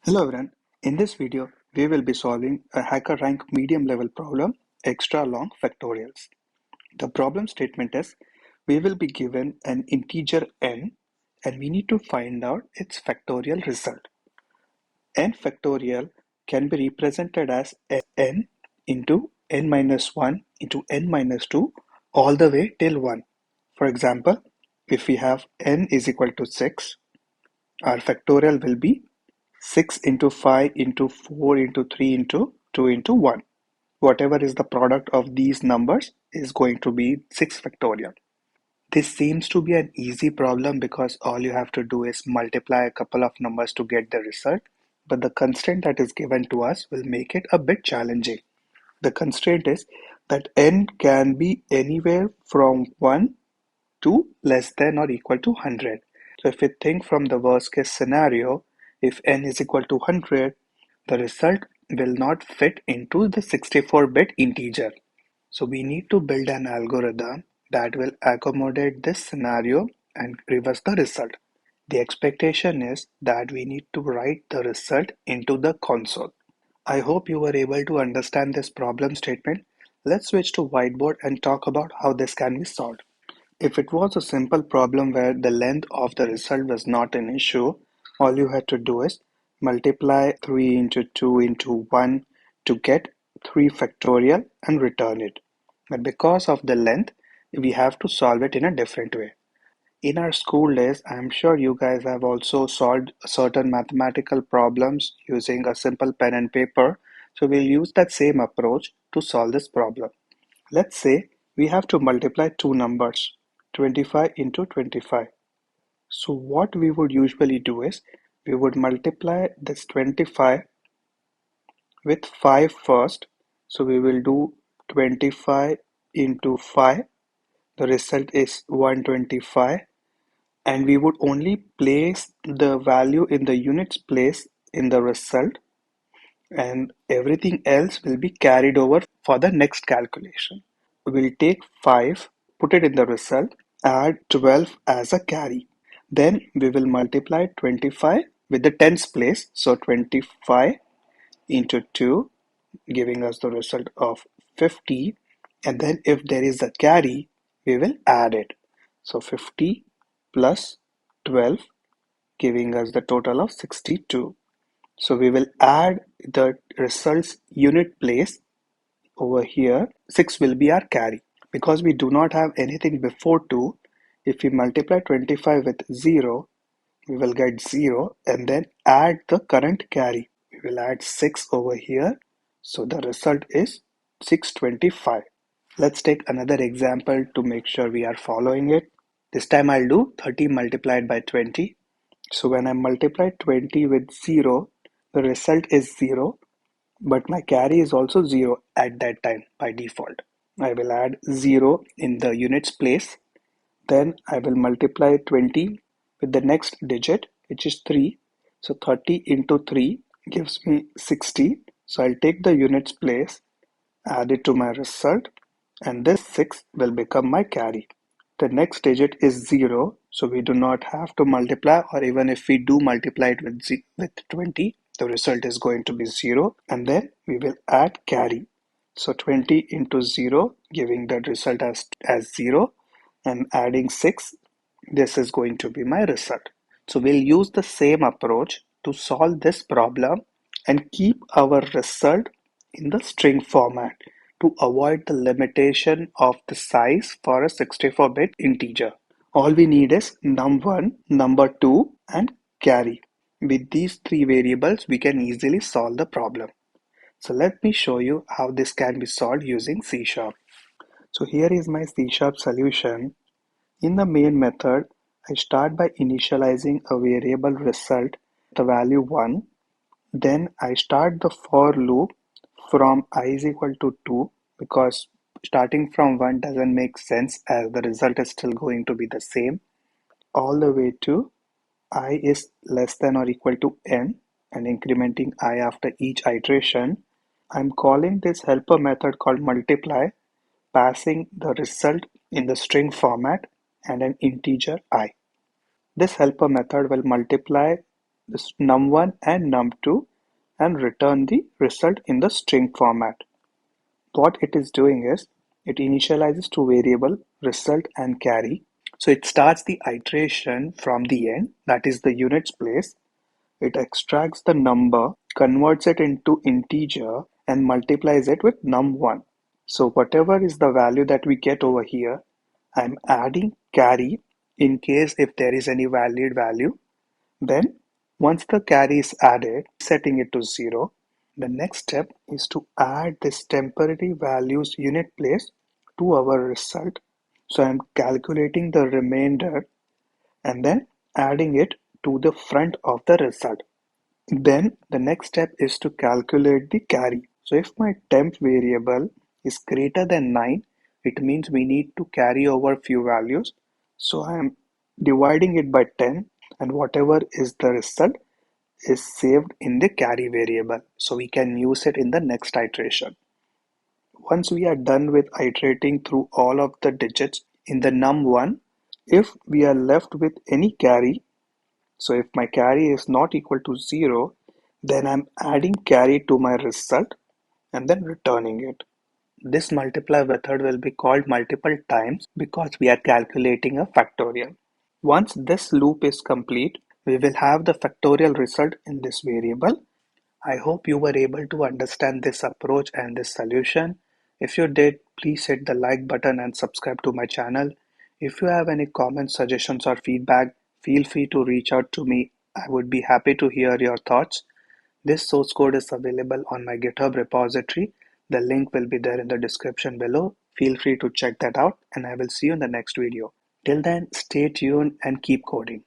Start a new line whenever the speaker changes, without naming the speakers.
Hello everyone, in this video we will be solving a Hackerrank medium level problem, extra long factorials. The problem statement is we will be given an integer n and we need to find out its factorial result. N factorial can be represented as n into n minus 1 into n minus 2 all the way till 1. For example, if we have n is equal to 6, our factorial will be 6 into 5 into 4 into 3 into 2 into 1. Whatever is the product of these numbers is going to be 6 factorial. This seems to be an easy problem because all you have to do is multiply a couple of numbers to get the result, but the constraint that is given to us will make it a bit challenging. The constraint is that n can be anywhere from 1 to less than or equal to 100. So if we think from the worst case scenario, if n is equal to 100, the result will not fit into the 64-bit integer. So we need to build an algorithm that will accommodate this scenario and reverse the result. The expectation is that we need to write the result into the console. I hope you were able to understand this problem statement. Let's switch to whiteboard and talk about how this can be solved. If it was a simple problem where the length of the result was not an issue, all you had to do is multiply 3 into 2 into 1 to get 3 factorial and return it. But because of the length, we have to solve it in a different way. In our school days, I'm sure you guys have also solved certain mathematical problems using a simple pen and paper. So we'll use that same approach to solve this problem. Let's say we have to multiply two numbers, 25 into 25. So what we would usually do is we would multiply this 25 with 5 first. So we will do 25 into 5. The result is 125. And we would only place the value in the units place in the result, and everything else will be carried over for the next calculation. We'll take 5, put it in the result, add 12 as a carry. Then we will multiply 25 with the tens place. So 25 into 2 giving us the result of 50. And then if there is a carry, we will add it. So 50 plus 12 giving us the total of 62. So we will add the results unit place over here. 6 will be our carry. Because we do not have anything before 2, if we multiply 25 with 0, we will get 0 and then add the current carry. We will add 6 over here. So the result is 625. Let's take another example to make sure we are following it. This time I'll do 30 multiplied by 20. So when I multiply 20 with 0, the result is 0, but my carry is also 0 at that time by default. I will add 0 in the units place. Then I will multiply 20 with the next digit, which is 3. So 30 into 3 gives me 60. So I'll take the units place, add it to my result, and this 6 will become my carry. The next digit is 0, so we do not have to multiply, or even if we do multiply it with 20, the result is going to be 0, and then we will add carry. So 20 into 0 giving the result as 0, and adding 6, this is going to be my result. So we'll use the same approach to solve this problem and keep our result in the string format to avoid the limitation of the size for a 64-bit integer. All we need is num1, number2, and carry. With these three variables, we can easily solve the problem. So let me show you how this can be solved using C#. So here is my C# solution. In the main method, I start by initializing a variable result, the value 1. Then I start the for loop from I is equal to 2 because starting from 1 doesn't make sense as the result is still going to be the same, all the way to I is less than or equal to n and incrementing I after each iteration. I'm calling this helper method called multiply, passing the result in the string format and an integer I. This helper method will multiply this num1 and num2 and return the result in the string format. What it is doing is it initializes two variable result and carry. So it starts the iteration from the end, that is the units place. It extracts the number, converts it into integer, and multiplies it with num1. So whatever is the value that we get over here, I'm adding carry in case if there is any valid value. Then once the carry is added, setting it to 0, the next step is to add this temporary values unit place to our result. So I'm calculating the remainder and then adding it to the front of the result. Then the next step is to calculate the carry. So if my temp variable is greater than 9, it means we need to carry over few values. So I am dividing it by 10 and whatever is the result is saved in the carry variable. So we can use it in the next iteration. Once we are done with iterating through all of the digits in the num1, if we are left with any carry, so if my carry is not equal to 0, then I'm adding carry to my result and then returning it. This multiply method will be called multiple times because we are calculating a factorial. Once this loop is complete, we will have the factorial result in this variable. I hope you were able to understand this approach and this solution. If you did, please hit the like button and subscribe to my channel. If you have any comments, suggestions or feedback, feel free to reach out to me. I would be happy to hear your thoughts. This source code is available on my GitHub repository. The link will be there in the description below. Feel free to check that out and I will see you in the next video. Till then, stay tuned and keep coding.